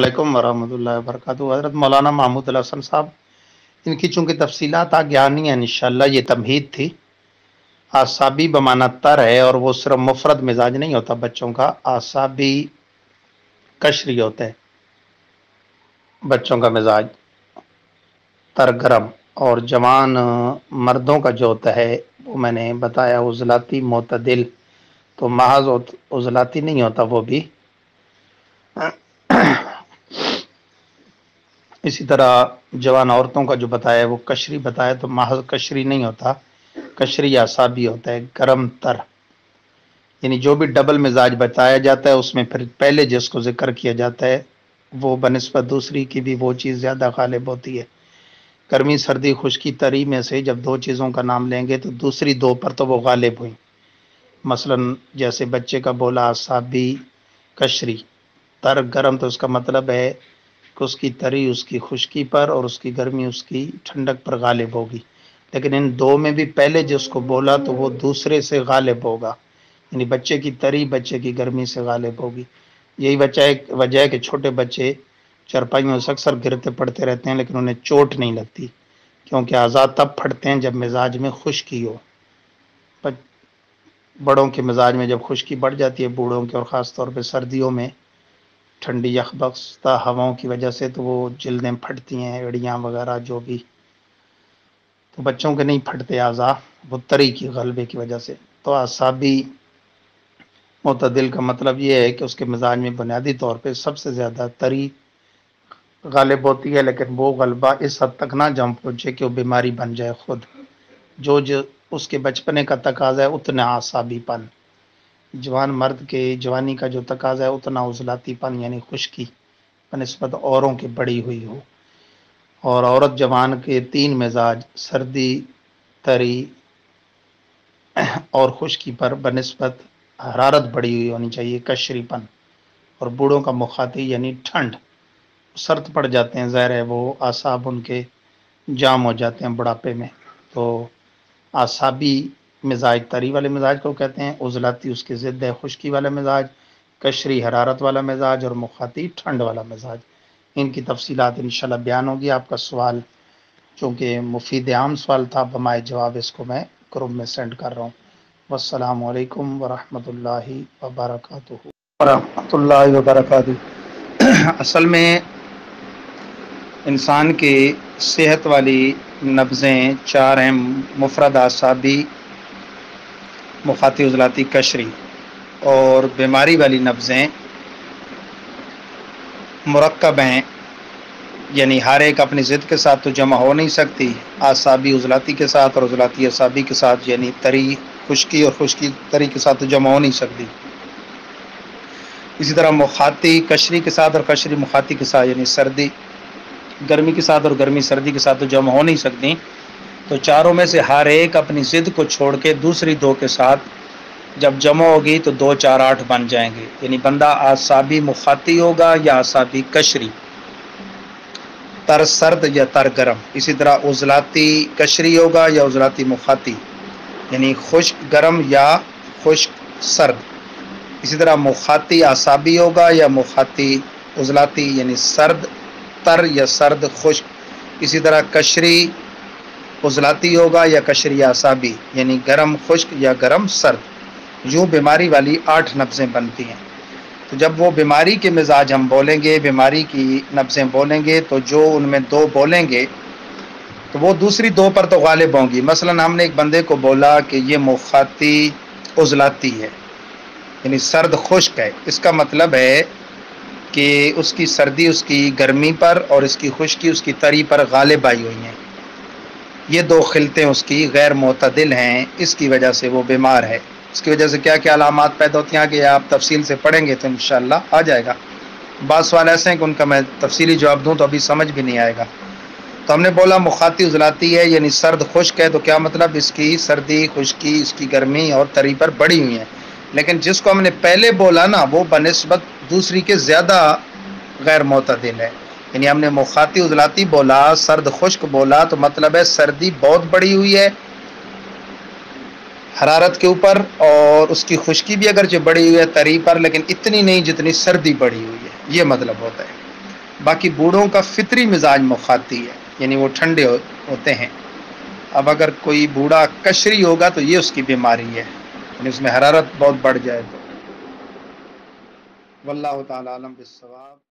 वालेकुम वरहमतुल्लाहि वबरकातुहू। हज़रत मौलाना महमूद अल हसन साहब, इनकी चूंकि तफसीलात आगे आनी है इंशाअल्लाह, ये तमहीद थी। आसाबी बमाना तर है और वो सिर्फ मुफरद मिजाज नहीं होता बच्चों का, आसाबी कशरी होता है बच्चों का मिजाज तर गरम। और जवान मर्दों का जो होता है वो मैंने बताया उजलाती मोतदिल, तो महज उजलाती नहीं होता वो भी। इसी तरह जवान औरतों का जो बताया वो कशरी बताया, तो महज कशरी नहीं होता, कशरी आसाबी होता है गरम तर। यानी जो भी डबल मिजाज बताया जाता है उसमें फिर पहले जिसको जिक्र किया जाता है वो बनिस्बत दूसरी की भी वो चीज़ ज़्यादा गालिब होती है। गर्मी सर्दी खुश्की तरी में से जब दो चीज़ों का नाम लेंगे तो दूसरी दो पर तो वो गालिब हुई। मसलन जैसे बच्चे का बोला आसाबी कशरी तर गरम, तो उसका मतलब है कि उसकी तरी उसकी खुश्की पर और उसकी गर्मी उसकी ठंडक पर गालिब होगी। लेकिन इन दो में भी पहले जिसको बोला तो वो दूसरे से गालिब होगा, यानी बच्चे की तरी बच्चे की गर्मी से गालिब होगी। यही वजह है कि छोटे बच्चे चरपाइयों से अक्सर गिरते पड़ते रहते हैं लेकिन उन्हें चोट नहीं लगती, क्योंकि आज़ाद तब फटते हैं जब मिजाज में खुश्की हो। बड़ों के मिजाज में जब खुश्की बढ़ जाती है, बूढ़ों के, और ख़ास तौर पे सर्दियों में ठंडी यखबख्ता हवाओं की वजह से, तो वो जिल्दें फटती हैं, एड़ियाँ वगैरह जो भी। तो बच्चों के नहीं फटते आज़ा, वो तरी की गलबे की वजह से। तो आसाबी मोतदिल का मतलब ये है कि उसके मिजाज में बुनियादी तौर पे सबसे ज़्यादा तरी गालिब होती है, लेकिन वो गलबा इस हद तक ना जम पहुँचे कि वो बीमारी बन जाए खुद। जो उसके बचपने का तकाजा है उतना आसाबीपन, जवान मर्द के जवानी का जो तकाजा है उतना उजलातीपन यानी खुश्की बनिस्बत औरों की बड़ी हुई हो। और औरत जवान के तीन मिजाज सर्दी तरी और खुश्की पर बनिस्बत हरारत बढ़ी हुई होनी चाहिए, कशरीपन। और बूढ़ों का मुखाती यानी ठंड, सर्द पड़ जाते हैं, ज़ाहिर है वो आसाब उनके जाम हो जाते हैं बुढ़ापे में। तो आसाबी मिजाज तरी वाले मिजाज को कहते हैं, उजलाती उसकी ज़िद है खुश्की वाला मिजाज, कशरी हरारत वाला मिजाज और मुखाती ठंड वाला मिजाज। इनकी तफसीलात इंशाल्लाह बयान होगी। आपका सवाल चूँकि मुफीद आम सवाल था, बमाए जवाब इसको मैं ग्रुप में सेंड कर रहा हूँ। वस्सलामु अलैकुम वरहमतुल्लाहि वबरकातुहू वरहमतुल्लाहि वबरकातुहू। असल में इंसान की सेहत वाली नब्ज़ें चार हैं: मुफरद आसाबी, मुखाती उजलाती कशरी। और बीमारी वाली नब्ज़ें मुरक्कब हैं, यानी हर एक अपनी ज़िद के साथ तो जमा हो नहीं सकती, आसाबी उजलाती के साथ और उजलाती आसाबी के साथ, यानी तरी खुश्की और खुश्की तरी के साथ तो जमा हो नहीं सकती। इसी तरह मुखाती कशरी के साथ और कशरी मुखाती के साथ, यानी सर्दी गर्मी के साथ और गर्मी सर्दी के साथ तो जमा हो नहीं सकती। तो चारों में से हर एक अपनी ज़िद को छोड़ के दूसरी दो के साथ जब जमा होगी तो 2 4 8 बन जाएंगे, यानी बंदा आसाबी मुखाती होगा या आसाबी कशरी, तर सर्द या तर गरम। इसी तरह उजलाती कशरी होगा या उजलाती मुखाती, यानी खुश्क गरम या खुश्क सर्द। इसी तरह मुखाती आसाबी होगा या मुखाती उजलाती, यानी सर्द तर या सर्द खुश्क। इसी तरह कशरी उजलाती होगा या कशरी आसाबी, यानी गरम खुश्क या गरम सर्द। यूँ बीमारी वाली 8 नब्ज़ें बनती हैं। तो जब वो बीमारी के मिजाज हम बोलेंगे, बीमारी की नब्ज़ें बोलेंगे, तो जो उनमें दो बोलेंगे तो वो दूसरी दो पर तो गालिब होंगी। मसलन हमने एक बंदे को बोला कि ये मुखाती उजलाती है, यानी सर्द खुश्क है, इसका मतलब है कि उसकी सर्दी उसकी गर्मी पर और इसकी खुश्की उसकी तरी पर गालिब आई हुई हैं। ये दो खिलतें उसकी गैर मोतदिल हैं, इसकी वजह से वो बीमार है। इसकी वजह से क्या क्या अलामात पैदा होती हैं कि आप तफसील से पढ़ेंगे तो इंशाअल्लाह आ जाएगा। बात सवाल ऐसे हैं कि उनका मैं तफसीली जवाब दूँ तो अभी समझ भी नहीं आएगा। तो हमने बोला मुखाती उजलाती है यानी सर्द खुश्क है, तो क्या मतलब इसकी सर्दी खुश्की इसकी गर्मी और तरी पर बढ़ी हुई है। लेकिन जिसको हमने पहले बोला ना वो बनिस्बत दूसरी के ज़्यादा गैर मोतदिल है, यानी हमने मुखाती उजलाती बोला, सर्द खुश्क बोला, तो मतलब है सर्दी बहुत बढ़ी हुई है हरारत के ऊपर, और उसकी खुश्की भी अगरचे बढ़ी हुई है तरी पर, लेकिन इतनी नहीं जितनी सर्दी बढ़ी हुई है, ये मतलब होता है। باقی بوڑھوں کا فطری مزاج مخاطی ہے، یعنی وہ ٹھنڈے ہوتے ہیں۔ اب اگر کوئی بوڑھا کشری ہوگا تو یہ اس کی بیماری ہے، یعنی اس میں حرارت بہت بڑھ جائے تو۔ واللہ تعالی عالم بالصواب۔